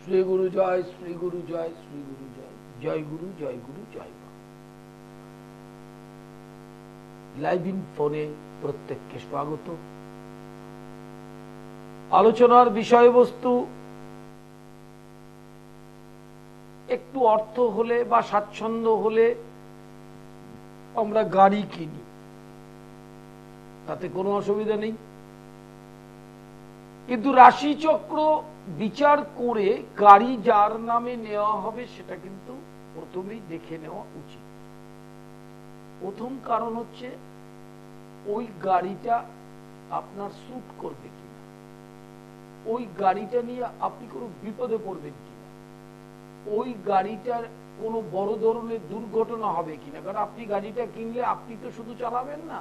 শ্রী গুরু জয়, শ্রী গুরু জয়, শ্রী গুরু জয়, জয় গুরু, জয় গুরু, জয় মা। Live in ফোনে প্রত্যেককে স্বাগত। আলোচনার বিষয়বস্তু একটু অর্থ হলে বা স্বাচ্ছন্দ্য হলে আমরা গাড়ি কিনি, তাতে কোনো অসুবিধা নেই। কিন্তু রাশিচক্র বিচার করে গাড়ি যার নামে নেওয়া হবে সেটা কিন্তু প্রথমেই দেখে নেওয়া উচিত। প্রথম কারণ হচ্ছে ওই গাড়িটা আপনার স্যুট করবে কিনা, ওই গাড়িটা নিয়ে আপনি কোনো বিপদে পড়বেন কিনা, ওই গাড়িটার কোনো বড় ধরনের দুর্ঘটনা হবে কিনা। কারণ আপনি গাড়িটা কিনলে আপনি তো শুধু চালাবেন না,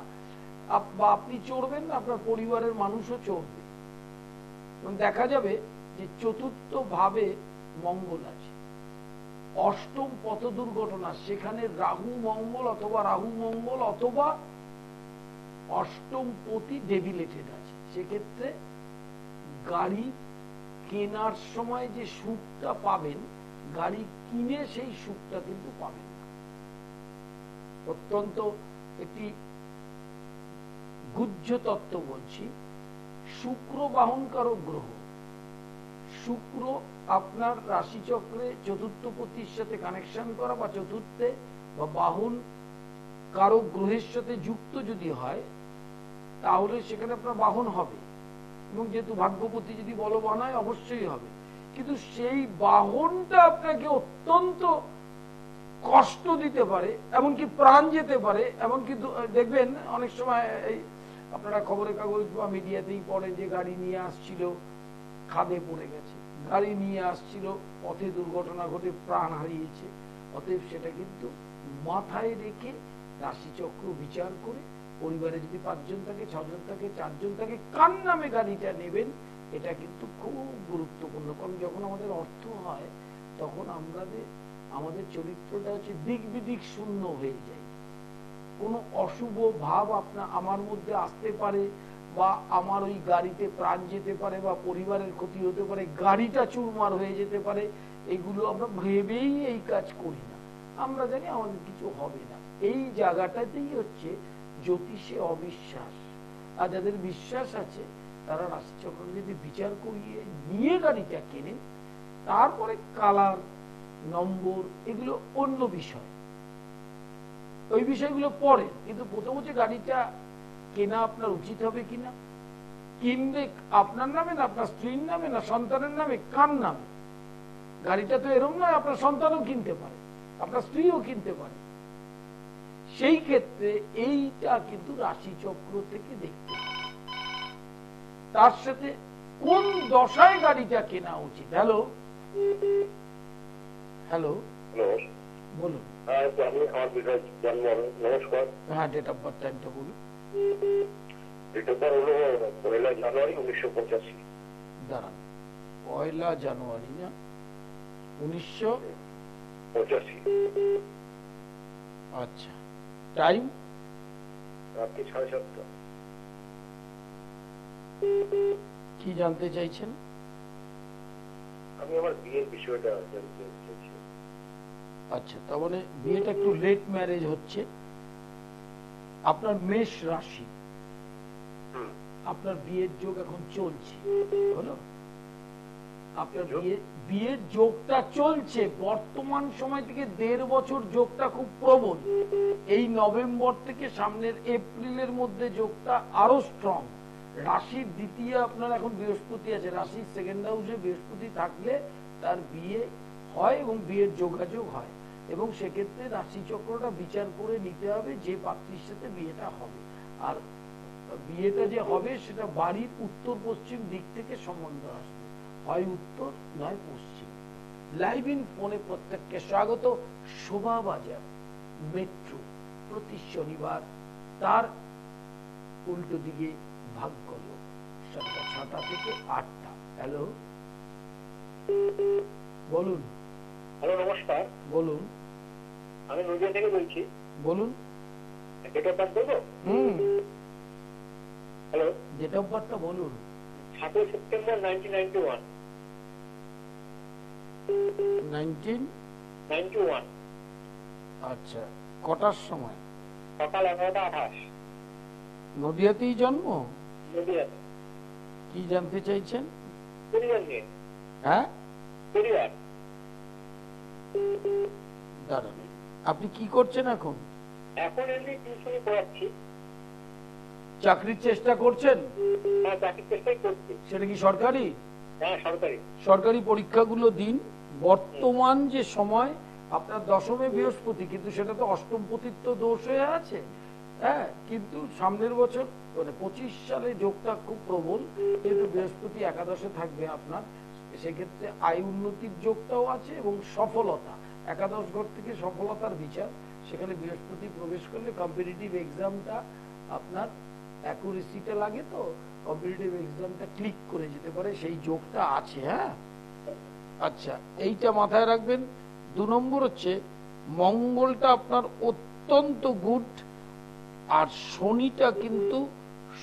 বা আপনি চড়বেন না, আপনার পরিবারের মানুষও চড়বে। দেখা যাবে যে চতুর্থ ভাবে মঙ্গল আছে, অষ্টম পথ দুর্ঘটনা, সেখানে রাহু মঙ্গল অথবা রাহু মঙ্গল অথবা অষ্টম পতি ডেবিলেটেড আছে। সেক্ষেত্রে গাড়ি কেনার সময় যে সুখটা পাবেন, গাড়ি কিনে সেই সুখটা কিন্তু পাবেন না। অত্যন্ত একটি গুহ্য তত্ত্ব বলছি। শুক্র বাহনকারক গ্রহ, শুক্র আপনার রাশিচক্রে চতুর্থ পতির সাথে কানেকশন করা বা চতুর্থে বা বাহন কারক গ্রহের সাথে যুক্ত যদি হয়, তাহলে সেখানে আপনার বাহন হবে, এবং যেহেতু ভাগ্যপতি যদি বলবান হয় অবশ্যই হবে। কিন্তু সেই বাহনটা আপনাকে অত্যন্ত কষ্ট দিতে পারে, এমনকি প্রাণ যেতে পারে। এমনকি দেখবেন অনেক সময় এই আপনারা খবরের কাগজ বা মিডিয়াতেই পড়েন যে গাড়ি নিয়ে আসছিল, খাদে পড়ে গেছে, গাড়ি নিয়ে আসছিল, পথে দুর্ঘটনা ঘটে প্রাণ হারিয়েছে। অতএব সেটা কিন্তু মাথায় রেখে রাশিচক্র বিচার করে, পরিবারে যদি 5 জন থাকে, 6 জন থাকে, 4 জন থাকে, কার নামে গাড়িটা নেবেন এটা কিন্তু খুব গুরুত্বপূর্ণ। কারণ যখন আমাদের অর্থ হয় তখন আমাদের চরিত্রটা হচ্ছে দিক বিদিক শূন্য হয়ে যায়। কোনো অশুভ ভাব আমার মধ্যে আসতে পারে, বা আমার ওই গাড়িতে প্রাণ যেতে পারে, বা পরিবারের ক্ষতি হতে পারে, গাড়িটা চুরমার হয়ে যেতে পারে। এগুলো আমরা ভেবেই এই কাজ করি না, আমরা জানি আমাদের কিছু হবে না। এই জায়গাটাতেই হচ্ছে জ্যোতিষে অবিশ্বাস। আর যাদের বিশ্বাস আছে তারা রাশিচক্র যদি বিচার করিয়ে নিয়ে গাড়িটা কেনেন, তারপরে কালার, নম্বর, এগুলো অন্য বিষয়, ওই বিষয়গুলো পরে। কিন্তু প্রথম হচ্ছে গাড়িটা কেনা আপনার উচিত হবে কিনা, কিনবে আপনার নামে না আপনার স্ত্রীর নামে না সন্তানের নামে, কার নামে। গাড়িটা তো এরকম নয় আপনার সন্তানও কিনতে পারে, আপনার স্ত্রীও কিনতে পারে। সেই ক্ষেত্রে এইটা কিন্তু রাশিচক্র থেকে দেখতে হবে। তার সাথে কোন দশায় গাড়িটা কেনা উচিত। হ্যালো হ্যালো বলুন। নমস্কার। হ্যাঁ, ডেট অফ বার্থ টাইমটা বলুন। ডেট অফ বার্থ হলো 1 জানুয়ারি 1985। দাঁড়ান, 1 জানুয়ারি না 1985। আচ্ছা, টাইম রাত্রি 7:30। কি জানতে চাইছেন? আমি আমার বিয়ের বিষয়টা জানতে চাইছি। আচ্ছা, তার মানে বিয়েটা একটু লেট ম্যারেজ হচ্ছে। আপনার মেষ রাশি, আপনার বিয়ের যোগ এখন চলছে, হলো আপনার বিয়ের যোগটা চলছে বর্তমান সময় থেকে 1.5 বছর। যোগটা খুব প্রবল। এই নভেম্বর থেকে সামনের এপ্রিলের মধ্যে যোগটা আরো স্ট্রং। রাশির দ্বিতীয় আপনার এখন বৃহস্পতি আছে, রাশির সেকেন্ড হাউসে বৃহস্পতি থাকলে তার বিয়ে হয় এবং বিয়ের যোগাযোগ হয়। এবং সেক্ষেত্রে রাশিচক্রটা বিচার করে নিতে হবে যে পাত্রীর সাথে বিয়েটা হবে। আর বিয়েটা যে হবে সেটা বাড়ির উত্তর পশ্চিম দিক থেকে সম্বন্ধ আসবে, হয় উত্তর নয় পশ্চিম। লাইভ ইন ফোনে প্রত্যেককে স্বাগত। শোভাবাজার মেট্রো প্রতি শনিবার তার উল্টো দিকে ভাগ্যলোক সন্ধ্যা 6টা থেকে 8টা। হ্যালো বলুন। হ্যালো নমস্কার। বলুন। আমি নদিয়া থেকে বলছি। বলুন। ডেট অফ বার্থ বলবো? হ্যালো, ডেট অফ বার্থটা বলুন। 7 সেপ্টেম্বর 1991। 1991। আচ্ছা, কটার সময়? সকাল 11:28। নদিয়াতেই জন্ম? নদিয়াতে। কি জানতে চাইছেন? পরিবার নিয়ে। হ্যাঁ, পরিবার। দাঁড়ান, আপনি কি করছেন এখন? এখন এমনি টিউশনি পড়াচ্ছি। চাকরির চেষ্টা করছেন? হ্যাঁ, চাকরির চেষ্টাই করছি। সেটা কি সরকারি? হ্যাঁ, সরকারি। সরকারি পরীক্ষাগুলো দিন। বর্তমান যে সময়, আপনার দশমে বৃহস্পতি, কিন্তু সেটা তো অষ্টম পতিত্ব দোষ হয়ে আছে। হ্যাঁ, কিন্তু সামনের বছর মানে 25 সালে যোগটা খুব প্রবল, কিন্তু বৃহস্পতি একাদশে থাকবে আপনার, সেক্ষেত্রে আয় উন্নতির যোগটাও আছে এবং সফলতা, একাদশ ঘর থেকে সফলতার বিচার, সেখানে বৃহস্পতি প্রবেশ করলে কম্পিটিটিভ এক্সামটা আপনার অ্যাকুরেসিটা লাগে, তো কম্পিটিটিভ এক্সামটা ক্লিক করে যেতে পারে, সেই যোগটা আছে। হ্যাঁ, আচ্ছা, এইটা মাথায় রাখবেন। 2 নম্বর হচ্ছে মঙ্গলটা আপনার অত্যন্ত গুড, আর শনিটা কিন্তু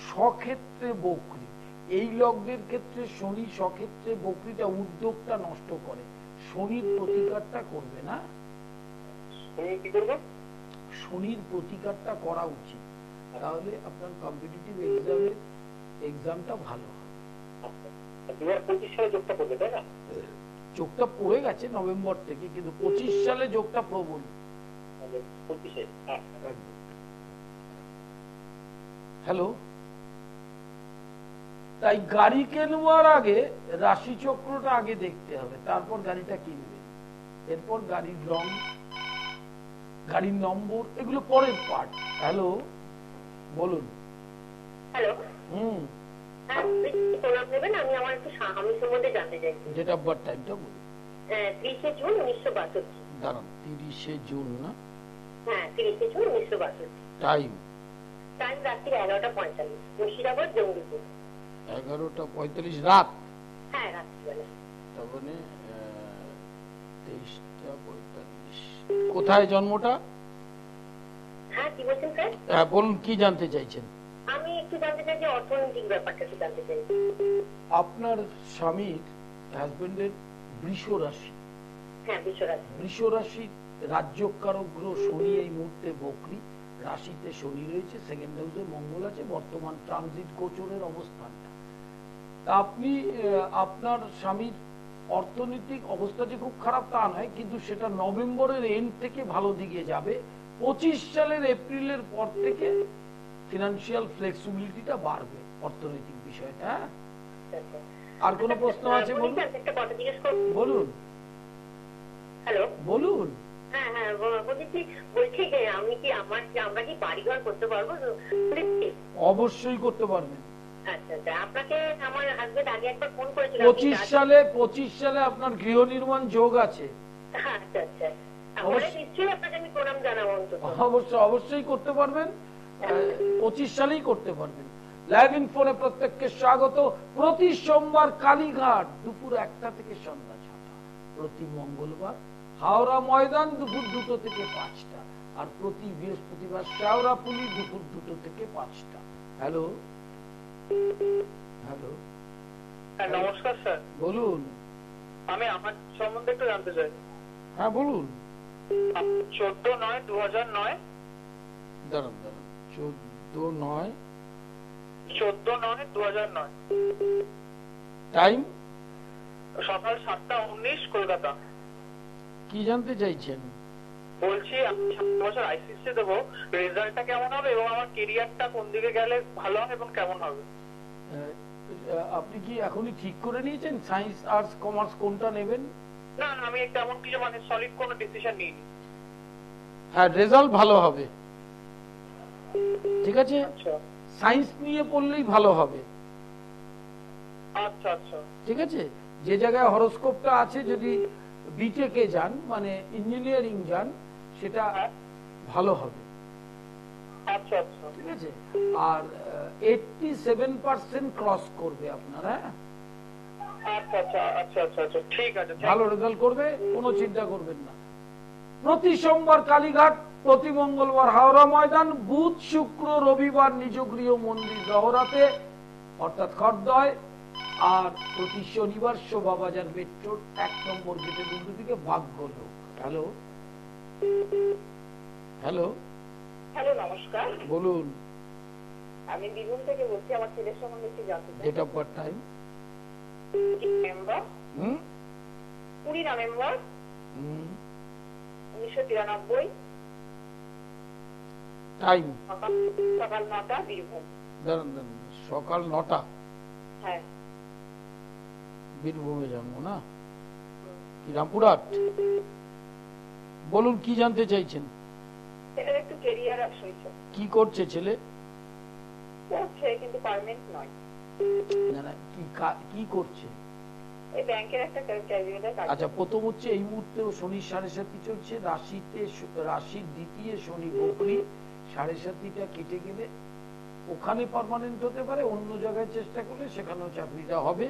স্বক্ষেত্রে বক্রী। এই লগ্নের ক্ষেত্রে শনি স্বক্ষেত্রে বক্রীটা উদ্যোগটা নষ্ট করে, শনির প্রতিকারটা করবে না? কি করবো? শনির প্রতিকারটা করা উচিত, তাহলে আপনার কম্পিটিটিভ এক্সামটা ভালো হবে। 2025 সালে যোগটা করবে, তাই না? যোগটা পড়ে গেছে নভেম্বর থেকে, কিন্তু 25 সালে যোগটা প্রবল। 25-এ। হ্যালো, তাই গাড়ি কেনার আগে রাশিচক্রটা আগে দেখতে হবে, তারপর গাড়িটা কিনবে। এরপর গাড়ির রং, গাড়ির নম্বর, এগুলো পরের পার্ট। হ্যালো, বলুন। হ্যালো। হ্যাঁ, প্রণাম নেবেন। আমি আমার একটু স্বামী সম্বন্ধে জানতে চাইছি। ডেট অফ বার্থ টাইমটা বলুন। 30 জুন 1962। দাঁড়ান, 30 জুন না? হ্যাঁ, 30 জুন 1962। টাইম? টাইম রাত্রি 11:45, মুর্শিদাবাদ, জঙ্গিপুর। 11:45 রাত? হ্যাঁ, রাত্রিবেলা। তার মানে 23:45। কোথায় জন্মটা? হ্যাঁ, কি বলছেন স্যার? হ্যাঁ, বলুন, কি জানতে চাইছেন? আমি একটু জানতে চাই যে অর্থনৈতিক ব্যাপারটা একটু জানতে চাই। আপনার স্বামীর হাজবেন্ডের বৃষ রাশি। হ্যাঁ, বিশ্বরাশি। বৃষ রাশি রাজ্যকারক গ্রহ শনি এই মুহূর্তে বকরি, রাশিতে শনি রয়েছে, সেকেন্ড হাউসে মঙ্গল আছে, বর্তমান ট্রানজিট গোচরের অবস্থানটা। তা আপনি আপনার স্বামীর অর্থনৈতিক অবস্থা যে খুব খারাপ তা নয়, কিন্তু সেটা নভেম্বরের এন্ড থেকে ভালো দিকে যাবে। 25 সালের এপ্রিলের পর থেকে ফিনান্সিয়াল ফ্লেক্সিবিলিটিটা বাড়বে, অর্থনৈতিক বিষয়টা। আর কোনো প্রশ্ন আছে? বলুন। একটা কথা জিজ্ঞেস করব। বলুন। হ্যালো, বলুন। হ্যাঁ হ্যাঁ, বলছি যে আমরা কি বাড়িঘর করতে পারবো? অবশ্যই করতে পারবেন। আচ্ছা আচ্ছা, আপনাকে আমার হাজবেন্ড আগে একবার ফোন করেছিল। 25 সালে আপনার গৃহ নির্মাণ যোগ আছে। আচ্ছা আচ্ছা, নিশ্চয়ই আপনাকে আমি প্রণাম জানাবো। অবশ্যই করতে পারবেন, 25 সালেই করতে পারবেন। লাইভ ইনফোনে প্রত্যেককে স্বাগত। প্রতি সোমবার কালীঘাট দুপুর 1টা থেকে সন্ধ্যা 6টা, প্রতি মঙ্গলবার হাওড়া ময়দান দুপুর 2টো থেকে 5টা, আর প্রতি বৃহস্পতিবার শেওড়াফুলি দুপুর 2টো থেকে 5টা। হ্যালো হ্যালো, নমস্কার স্যার। বলুন। আমি আমার সম্বন্ধে একটু জানতে চাই। হ্যাঁ, বলুন। 14/9/2009। দাঁড়ান, 14/9/2009। টাইম? সকাল 7:19, কলকাতা। কি জানতে চাইছেন? বলছি আমি 7 বছর আইসিএসসি দেবো, রেজাল্টটা কেমন হবে এবং আমার কেরিয়ারটা কোন দিকে গেলে ভালো হবে এবং কেমন হবে? আপনি কি এখনই ঠিক করে নিয়েছেন সায়েন্স, আর্টস, কমার্স কোনটা নেবেন? না না, আমি তেমন কিছু মানে সলিড কোনো ডিসিশন নিইনি। হ্যাঁ, রেজাল্ট ভালো হবে, ঠিক আছে। আচ্ছা, সায়েন্স নিয়ে পড়লেই ভালো হবে। আচ্ছা আচ্ছা, ঠিক আছে। যে জায়গায় হরোস্কোপটা আছে, যদি বিটেকে যান মানে ইঞ্জিনিয়ারিং যান, সেটা ভালো হবে। আচ্ছা আচ্ছা, ঠিক আছে। আর 87% ক্রস করবে আপনার। হ্যাঁ, আচ্ছা আচ্ছা আচ্ছা আচ্ছা আচ্ছা, ঠিক আছে, ভালো রেজাল্ট করবে, কোনো চিন্তা করবেন না। প্রতি সোমবার কালীঘাট, প্রতি মঙ্গলবার হাওড়া ময়দান, বুধ শুক্র রবিবার নিজ গৃহ মন্দির রহরাতে, অর্থাৎ খড়দয় আর প্রতি শনিবার শোভাবাজার মেট্রোর 1 নম্বর গেটের উল্টো দিকে ভাগ্যলোক। হ্যালো হ্যালো হ্যালো, নমস্কার। বলুন। আমি বীরভূম থেকে বলছি, আমার ছেলের সম্বন্ধে একটু জানতে চাই। Date of birth, time. November 20 November 1993, time সকাল 9টা, বীরভূম। দাঁড়ান দাঁড়ান, সকাল 9টা, হ্যাঁ। বীরভূমে জন্ম না? কি রামপুরহাট? বলুন কি জানতে চাইছেন? ছেলের একটু কেরিয়ার আর শৈশব। কি করছে ছেলে? করছে কিন্তু পার্মানেন্ট নয়। না না, কি করছে? এই ব্যাংকের একটা ক্যারিয়ারে কাজ। আচ্ছা, প্রথম হচ্ছে এই মুহূর্তে শনির 7.5 চলছে, রাশির দ্বিতীয় শনি বকরি, 7.5টা কেটে গেলে ওখানে পার্মানেন্ট হতে পারে, অন্য জায়গায় চেষ্টা করলে সেখানেও চাকরিটা হবে।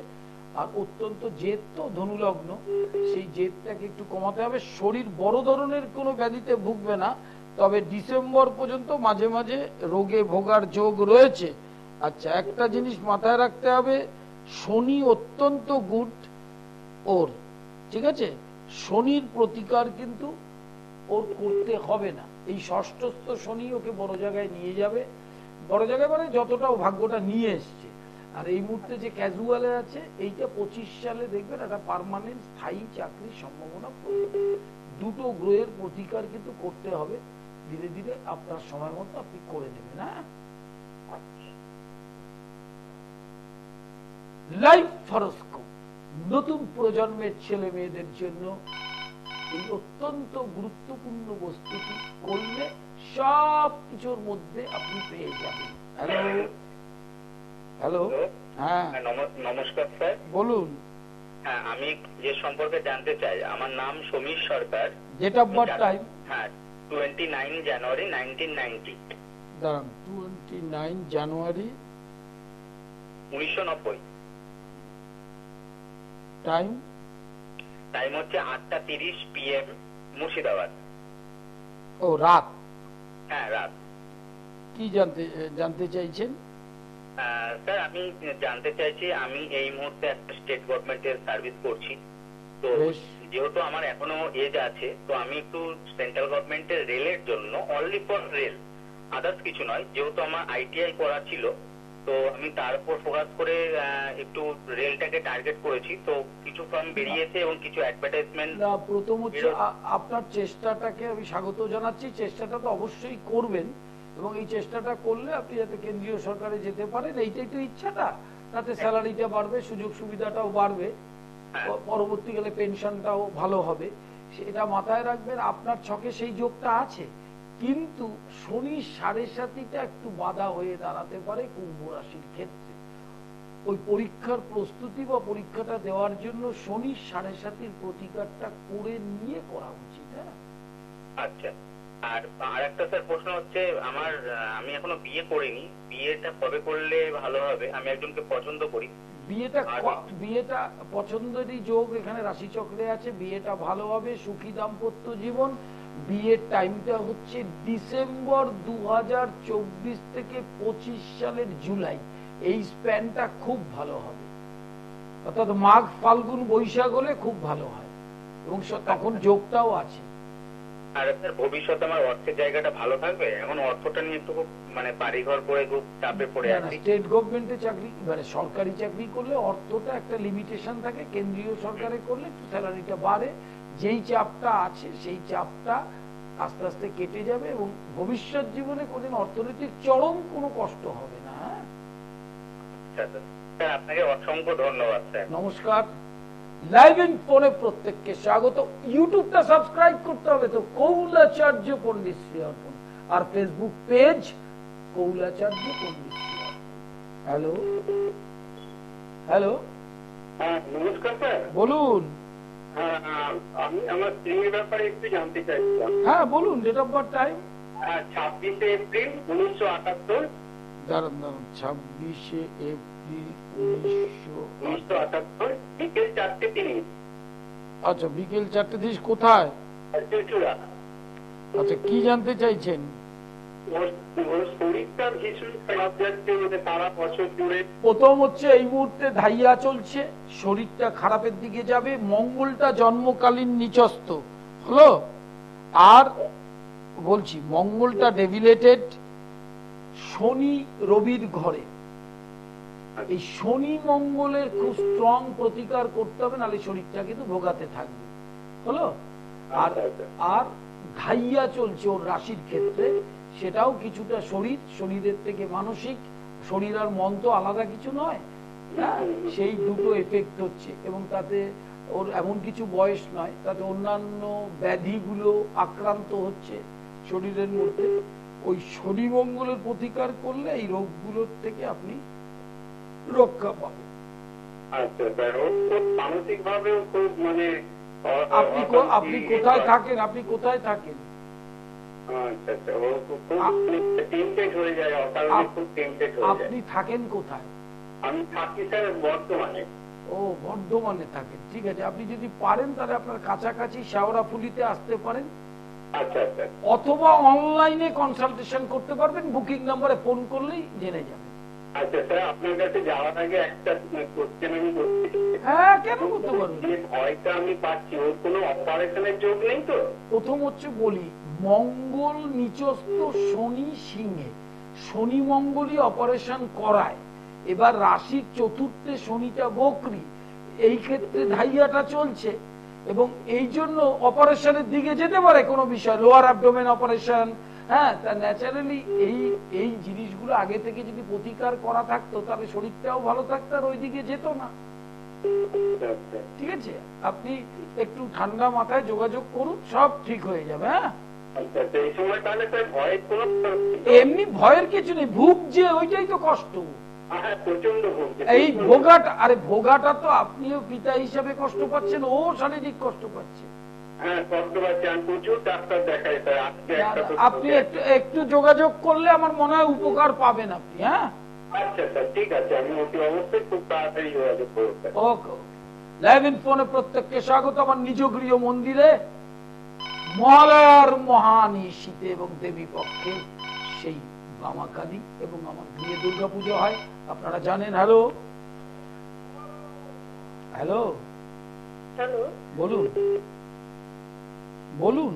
আর অত্যন্ত জেদ তো ধনুলগ্ন, সেই জেদটাকে একটু কমাতে হবে। শরীর বড় ধরনের কোনো ব্যাধিতে ভুগবে না, তবে ডিসেম্বর পর্যন্ত মাঝে মাঝে রোগে ভোগার যোগ রয়েছে। আচ্ছা, একটা জিনিস মাথায় রাখতে হবে, শনি অত্যন্ত গুড ওর, ঠিক আছে? শনির প্রতিকার কিন্তু ওর করতে হবে না। এই ষষ্ঠস্থ শনি ওকে বড় জায়গায় নিয়ে যাবে, বড় জায়গায় মানে যতটা ও ভাগ্যটা নিয়ে এসছে। আর এই মুহূর্তে যে ক্যাজুয়ালে আছে, এইটা 25 সালে দেখবেন একটা পার্মানেন্ট স্থায়ী চাকরির সম্ভাবনা। দুটো গ্রহের প্রতিকার কিন্তু করতে হবে, ধীরে ধীরে আপনার সময় মতো আপনি করে নেবেন। হ্যাঁ, লাইফ হরোস্কোপ নতুন প্রজন্মের ছেলে মেয়েদের জন্য এই অত্যন্ত গুরুত্বপূর্ণ বস্তুটি করলে সব কিছুর মধ্যে আপনি পেয়ে যাবেন। হ্যালো হ্যালো, হ্যাঁ নমস্কার স্যার। বলুন। হ্যাঁ, আমি যে সম্পর্কে জানতে চাই, আমার নাম Samir Sarkar. Date of birth, time. হ্যাঁ, 29 জানুয়ারি 1990। দাঁড়ান, 29 জানুয়ারি 1990। টাইম? টাইম হচ্ছে 8:30 PM, মুর্শিদাবাদ। ও, রাত। হ্যাঁ, রাত। কি জানতে চাইছেন? স্যার, আমি জানতে চাইছি, আমি এই মুহূর্তে একটা স্টেট গভর্নমেন্টের সার্ভিস করছি, তো যেহেতু আমার এখনো এজ আছে, তো আমি একটু সেন্ট্রাল গভর্নমেন্টের রেলের জন্য, অনলি ফর রেল, আদার্স কিছু নয়, যেহেতু আমার ITI করা ছিল, তো আমি তার উপর ফোকাস করে একটু রেলটাকে টার্গেট করেছি। তো কিছু ফর্ম বেরিয়েছে এবং কিছু অ্যাডভার্টাইজমেন্ট। প্রথম হচ্ছে আপনার চেষ্টাটাকে আমি স্বাগত জানাচ্ছি। চেষ্টাটা তো অবশ্যই করবেন, এবং এই চেষ্টাটা করলে আপনি যাতে কেন্দ্রীয় সরকারে যেতে পারেন, এইটাই তো ইচ্ছাটা। তাতে স্যালারিটা বাড়বে, সুযোগ সুবিধাটাও বাড়বে, পরবর্তীকালে পেনশনটাও ভালো হবে, সেটা মাথায় রাখবেন। আপনার ছকে সেই যোগটা আছে, কিন্তু শনি 7.5টা একটু বাধা হয়ে দাঁড়াতে পারে কুম্ভ রাশির ক্ষেত্রে। ওই পরীক্ষার প্রস্তুতি বা পরীক্ষাটা দেওয়ার জন্য শনি 7.5-এর প্রতিকারটা করে নিয়ে করা উচিত। হ্যাঁ, আচ্ছা। আর একটা স্যার প্রশ্ন হচ্ছে, আমি এখনো বিয়ে করিনি, বিয়েটা কবে করলে ভালো হবে? আমি একজনকে পছন্দ করি। বিয়েটা পছন্দেরই যোগ এখানে রাশিচক্রে আছে, বিয়েটা ভালো হবে, সুখী দাম্পত্য জীবন। বিয়ের টাইমটা হচ্ছে ডিসেম্বর 2024 থেকে 25 সালের জুলাই, এই স্প্যানটা খুব ভালো হবে। অর্থাৎ মাঘ ফাল্গুন বৈশাখ হলে খুব ভালো হয়, এবং তখন যোগটাও আছে। আর স্যার, ভবিষ্যতে আমার অর্থের জায়গাটা ভালো থাকবে? এখন অর্থটা নিয়ে একটু বাড়িঘর করে খুব চাপে পড়ে আছি। স্টেট গভর্নমেন্টে চাকরি, মানে সরকারি চাকরি করলে অর্থটা একটা লিমিটেশন থাকে, কেন্দ্রীয় সরকারে করলে স্যালারিটা বাড়ে। যেই চাপটা আছে সেই চাপটা আস্তে আস্তে কেটে যাবে, এবং ভবিষ্যৎ জীবনে কোনদিন অর্থনৈতিক চরম কোনো কষ্ট হবে না। স্যার, আপনাকে অসংখ্য ধন্যবাদ স্যার। নমস্কার। লাইভ ইন ফোনে প্রত্যেককে স্বাগত। ইউটিউবটা সাবস্ক্রাইব করতে হবে তো, কৌলাচার্য পণ্ডিত শ্রী অর্পণ, আর ফেসবুক পেজ কৌলাচার্য পণ্ডিত শ্রী অর্পণ। হ্যালো হ্যালো, হ্যাঁ, নমস্কার স্যার। বলুন। আমি আমার স্ত্রীর ব্যাপারে একটু জানতে চাইছিলাম। হ্যাঁ বলুন, date of birth, time. 26 April 1978। দাঁড়ান দাঁড়ান, 26 এপ্রিল 1978, বিকেল 4:30। আচ্ছা, বিকেল 4:30। কোথায়? চুচুড়া। আচ্ছা, কি জানতে চাইছেন? ওর শরীরটা ভীষণ খারাপ যাচ্ছে, মানে সারা বছর জুড়ে। প্রথম হচ্ছে এই মুহূর্তে ধাইয়া চলছে, শরীরটা খারাপের দিকে যাবে, মঙ্গলটা জন্মকালীন নিচস্ত হলো, আর বলছি মঙ্গলটা ডেভিলেটেড, শনি রবির ঘরে। এই শনি মঙ্গলের খুব স্ট্রং প্রতিকার করতে হবে, নাহলে শরীরটা কিন্তু ভোগাতে থাকবে হলো। আর আর ধাইয়া চলছে ওর রাশির ক্ষেত্রে, সেটাও কিছুটা শরীরের থেকে মানসিক, শরীর আর মন তো আলাদা কিছু নয়, হ্যাঁ, সেই দুটো এফেক্ট হচ্ছে। এবং তাতে ওর এমন কিছু বয়স নয়, তাতে অন্যান্য ব্যাধিগুলো আক্রান্ত হচ্ছে শরীরের মধ্যে। ওই শনি মঙ্গলের প্রতিকার করলে এই রোগগুলোর থেকে আপনি রক্ষা পাবেন। আচ্ছা স্যার, ও মানসিক ভাবেও খুব মানে আপনি কোথায় থাকেন? আপনি কোথায় থাকেন? আচ্ছা আচ্ছা, ও খুব টেম্পটেড হয়ে যায়, অকারণে খুব টেম্পটেড হয়ে যায়। আপনি থাকেন কোথায়? আমি থাকি স্যার বর্ধমানে। ও, বর্ধমানে থাকেন, ঠিক আছে। আপনি যদি পারেন তাহলে আপনার কাছাকাছি শেওড়াফুলিতে আসতে পারেন, আচ্ছা আচ্ছা অথবা অনলাইনে কনসালটেশন করতে পারবেন, বুকিং নাম্বারে ফোন করলেই জেনে যাবেন। আচ্ছা স্যার, আপনার কাছে যাওয়ার আগে একটা কোশ্চেন আমি করতে চাই। হ্যাঁ, কেন করতে পারবেন? যে ভয়টা আমি পাচ্ছি, ওর কোনো অপারেশনের যোগ নেই তো? প্রথম হচ্ছে বলি, মঙ্গল নিচস্থ, শনি সিংহে, শনি মঙ্গলই অপারেশন করায়। এবার রাশির চতুর্থে শনিটা বকরি, এই ক্ষেত্রে ধাইয়াটা চলছে, এবং এই জন্য অপারেশনের দিকে যেতে পারে কোনো বিষয়, লোয়ার অ্যাবডোমেন অপারেশন। হ্যাঁ, তা ন্যাচারালি এই জিনিসগুলো আগে থেকে যদি প্রতিকার করা থাকতো, তাহলে শরীরটাও ভালো থাকতো আর ওইদিকে যেত না। ঠিক আছে, আপনি একটু ঠান্ডা মাথায় যোগাযোগ করুন, সব ঠিক হয়ে যাবে। হ্যাঁ, এমনি ভয়ের কিছু নেই, ভুগছে ওইটাই তো কষ্ট। এই ভোগাটা, আরে ভোগাটা তো আপনিও পিতা হিসাবে কষ্ট পাচ্ছেন, ও শারীরিক কষ্ট পাচ্ছে। আপনি একটু যোগাযোগ করলে আমার মনে হয় উপকার পাবেন আপনি। হ্যাঁ, আচ্ছা স্যার, ঠিক আছে, আমি অতি অবশ্যই খুব তাড়াতাড়ি যোগাযোগ করব। ওকে, লাইভ ইন ফোনে প্রত্যেককে স্বাগত আমার নিজ গৃহ মন্দিরে। মহালয়ার মহানিশীতে এবং দেবী পক্ষে সেই বামাকালী এবং আমার গৃহে দুর্গা পুজো হয়, আপনারা জানেন। হ্যালো হ্যালো হ্যালো, বলুন বলুন।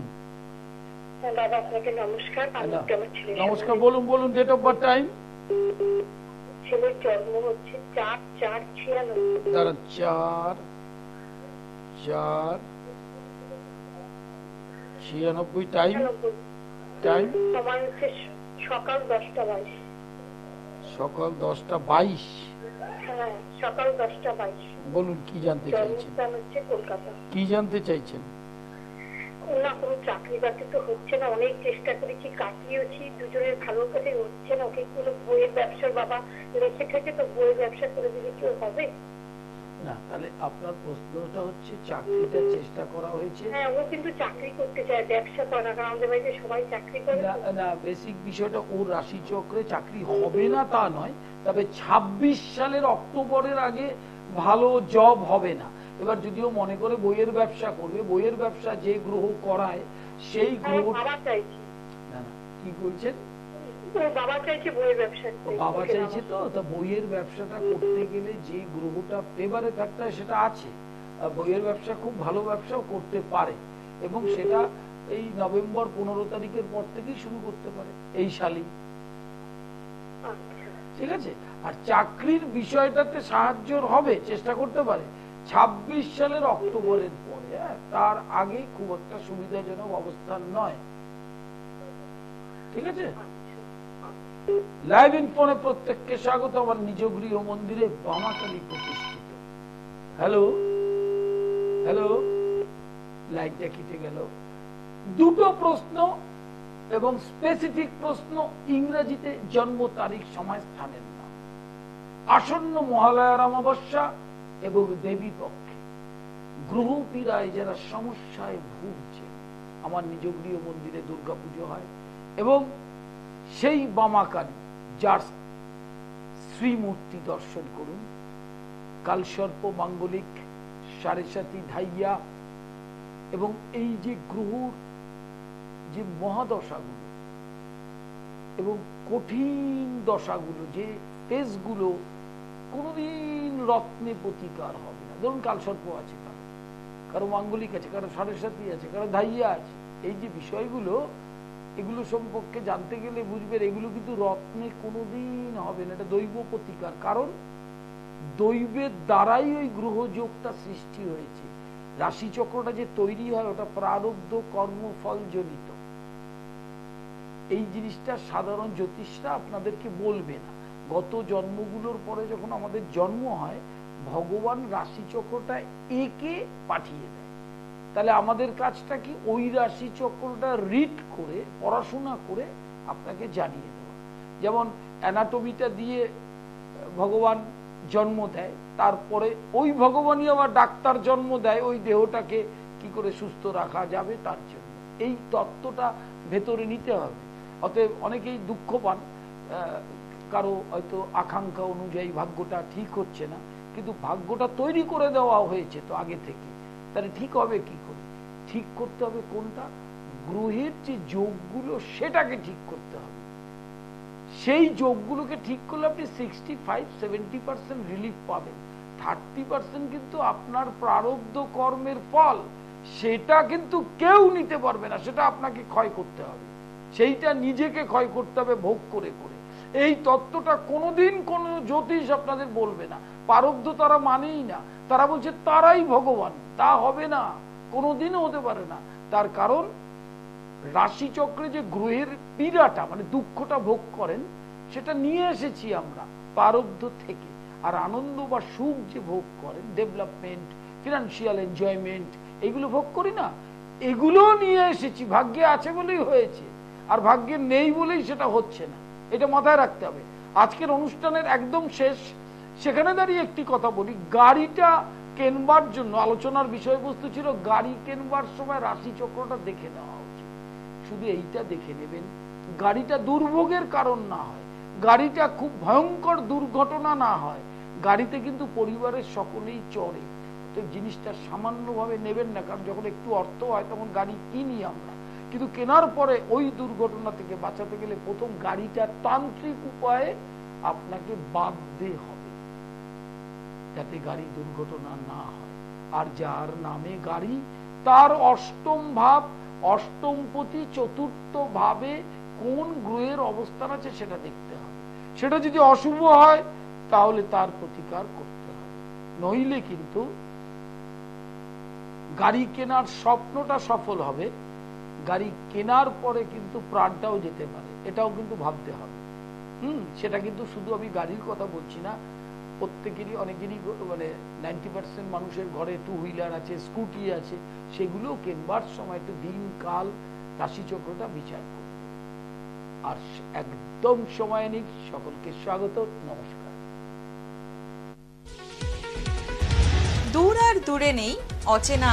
হ্যাঁ দাদা, আপনাকে নমস্কার। নমস্কার, বলুন বলুন। Date of birth, time. ছেলের জন্ম হচ্ছে 4/4/96। তারা 4/4/96। টাইম টাইম সময় হচ্ছে সকাল 10টা 22। সকাল 10টা 22। হ্যাঁ, সকাল 10টা 22। বলুন, কি জানতে চাইছেন? জন্মস্থান হচ্ছে কলকাতা। কি জানতে চাইছেন? না, কোনো চাকরি বাকরি তো হচ্ছে না, অনেক চেষ্টা করেছি, কাটিয়েছি, দুজনের ভালো করে হচ্ছে না। ওকে কোনো বইয়ের ব্যবসার বাবা রেখে থেকে, তো বইয়ের ব্যবসা করে দিলে কি হবে? না, তাহলে আপনার প্রশ্নটা হচ্ছে চাকরিটা চেষ্টা করা হয়েছে? হ্যাঁ, ও কিন্তু চাকরি করতে চায়, ব্যবসা করে না, কারণ আমাদের বাড়িতে সবাই চাকরি করে। না, বেসিক বিষয়টা ওর রাশি চক্রে চাকরি হবে না তা নয়, তবে 26 সালের অক্টোবরের আগে ভালো জব হবে না। এবার যদিও মনে করে বইয়ের ব্যবসা করবে, বইয়ের ব্যবসা যে গ্রহ করায় সেই গ্রহ। বাবা চাইছে। না না, কি বলছেন? বাবা চাইছে বইয়ের ব্যবসা। বাবা চাইছে তো, তা বইয়ের ব্যবসাটা করতে গেলে যে গ্রহটা ফেভারে থাকতে হয় সেটা আছে। বইয়ের ব্যবসা খুব ভালো ব্যবসাও করতে পারে, এবং সেটা এই নভেম্বর 15 তারিখের পর থেকেই শুরু করতে পারে এই সালই। ঠিক আছে, আর চাকরির বিষয়টাতে সাহায্য হবে, চেষ্টা করতে পারে 26 সালের অক্টোবরের পরে। তার আগে খুব একটা সুবিধাজনক অবস্থান নয়। ঠিক আছে, লাইভ ইন ফোনে প্রত্যেককে স্বাগত আমার নিজ গৃহ মন্দিরে বামাকালী প্রতিষ্ঠিত। হ্যালো হ্যালো, লাইনটা কেটে গেল। দুটো প্রশ্ন এবং স্পেসিফিক প্রশ্ন, ইংরেজিতে জন্ম তারিখ, সময়, স্থানের নাম, আসন্ন মহালয়ার অমাবস্যা এবং দেবী পক্ষে গ্রহ পীড়ায় যারা সমস্যায় ভুগছে, আমার নিজ গৃহ মন্দিরে দুর্গা পুজো হয়, এবং সেই বামাকালী যার শ্রীমূর্তি দর্শন করুন। কালসর্প, মাঙ্গলিক, সাড়ে-সাতি, ধাইয়া, এবং এই যে গ্রহর যে মহাদশাগুলো, এবং কঠিন দশাগুলো, যে টেস্টগুলো কোনোদিন রত্নে প্রতিকার হবে না। ধরুন কালসর্প আছে, কারো মাঙ্গলিক আছে, কারো সাড়ে সাথী আছে, কারো ধাইয়া আছে, এই যে বিষয়গুলো, এগুলো সম্পর্কে জানতে গেলে বুঝবেন এগুলো কিন্তু রত্নে কোনোদিন হবে না, এটা দৈব প্রতিকার। কারণ দৈবের দ্বারাই ওই গ্রহযোগটা সৃষ্টি হয়েছে। রাশিচক্রটা যে তৈরি হয় ওটা প্রারব্ধ কর্মফল জনিত। এই জিনিসটা সাধারণ জ্যোতিষরা আপনাদেরকে বলবে না। গত জন্মগুলোর পরে যখন আমাদের জন্ম হয়, ভগবান রাশিচক্রটা একে পাঠিয়ে দেয়। তাহলে আমাদের কাজটা কি? ওই রাশিচক্রটা রিড করে, পড়াশোনা করে আপনাকে জানিয়ে দেওয়া। যেমন অ্যানাটমিটা দিয়ে ভগবান জন্ম দেয়, তারপরে ওই ভগবানই আবার ডাক্তার জন্ম দেয় ওই দেহটাকে কি করে সুস্থ রাখা যাবে তার জন্য। এই তত্ত্বটা ভেতরে নিতে হবে। অতএব অনেকেই দুঃখ পান, কারো হয়তো আকাঙ্ক্ষা অনুযায়ী ভাগ্যটা ঠিক হচ্ছে না, কিন্তু ভাগ্যটা তৈরি করে দেওয়া হয়েছে তো আগে থেকে, তাহলে ঠিক হবে কি করে? ঠিক করতে হবে কোনটা? গ্রহের যে যোগগুলো সেটাকে ঠিক করতে হবে। সেই যোগগুলোকে ঠিক করলে আপনি 65-70% রিলিফ পাবেন। 30% কিন্তু আপনার প্রারব্ধ কর্মের ফল, সেটা কিন্তু কেউ নিতে পারবে না, সেটা আপনাকে ক্ষয় করতে হবে। সেইটা নিজেকে ক্ষয় করতে হবে ভোগ করে করে। এই তত্ত্বটা কোনোদিন কোনো জ্যোতিষ আপনাদের বলবে না। প্রারব্ধ তারা মানেই না, তারা বলছে তারাই ভগবান। তা হবে না, কোনোদিনও হতে পারে না। তার কারণ রাশিচক্রে যে গ্রহের পীড়াটা মানে দুঃখটা ভোগ করেন, সেটা নিয়ে এসেছি আমরা প্রারব্ধ থেকে। আর আনন্দ বা সুখ যে ভোগ করেন, ডেভেলপমেন্ট, ফিনান্সিয়াল এনজয়মেন্ট, এগুলো ভোগ করি না, এগুলো নিয়ে এসেছি। ভাগ্যে আছে বলেই হয়েছে, আর ভাগ্যে নেই বলেই সেটা হচ্ছে না। এটা মাথায় রাখতে হবে। আজকের অনুষ্ঠানের একদম শেষ, সেখানে দাঁড়িয়ে একটি কথা বলি। গাড়িটা কেনবার জন্য আলোচনার বিষয়বস্তু ছিল গাড়ি কেনবার সময় রাশিচক্রটা দেখে নেওয়া উচিত। শুধু এইটা দেখে নেবেন, গাড়িটা দুর্ভোগের কারণ না হয়, গাড়িটা খুব ভয়ঙ্কর দুর্ঘটনা না হয়। গাড়িতে কিন্তু পরিবারের সকলেই চড়ে, তো জিনিসটা সামান্যভাবে নেবেন না। কারণ যখন একটু অর্থ হয় তখন গাড়ি কিনি আমরা, কিন্তু কেনার পরে ওই দুর্ঘটনা থেকে বাঁচাতে গেলে প্রথম গাড়িটা তান্ত্রিক উপায়ে আপনাকে বাঁধতে হবে, যাতে গাড়ি দুর্ঘটনা না হয়। আর যার নামে গাড়ি, তার অষ্টম ভাব, অষ্টমপতি চতুর্থ ভাবে কোন গ্রহের অবস্থান আছে সেটা দেখতে হবে। সেটা যদি অশুভ হয় তাহলে তার প্রতিকার করতে হবে, নইলে কিন্তু গাড়ি কেনার স্বপ্নটা সফল হবে, গাড়ি কেনার পরে কিন্তু প্রাণটাও যেতে পারে, এটাও কিন্তু ভাবতে হবে। সেটা কিন্তু শুধু আমি গাড়ির কথা বলছি না, প্রত্যেকেরই অনেকেরই মানে 90% মানুষের ঘরে টু হুইলার আছে, স্কুটি আছে, সেগুলো কেনবার সময় একটু দিন কাল রাশিচক্রটা বিচার করবে। আর একদম সময় নিক। সকলকে স্বাগত, নমস্কার। দূর আর দূরে নেই অচেনা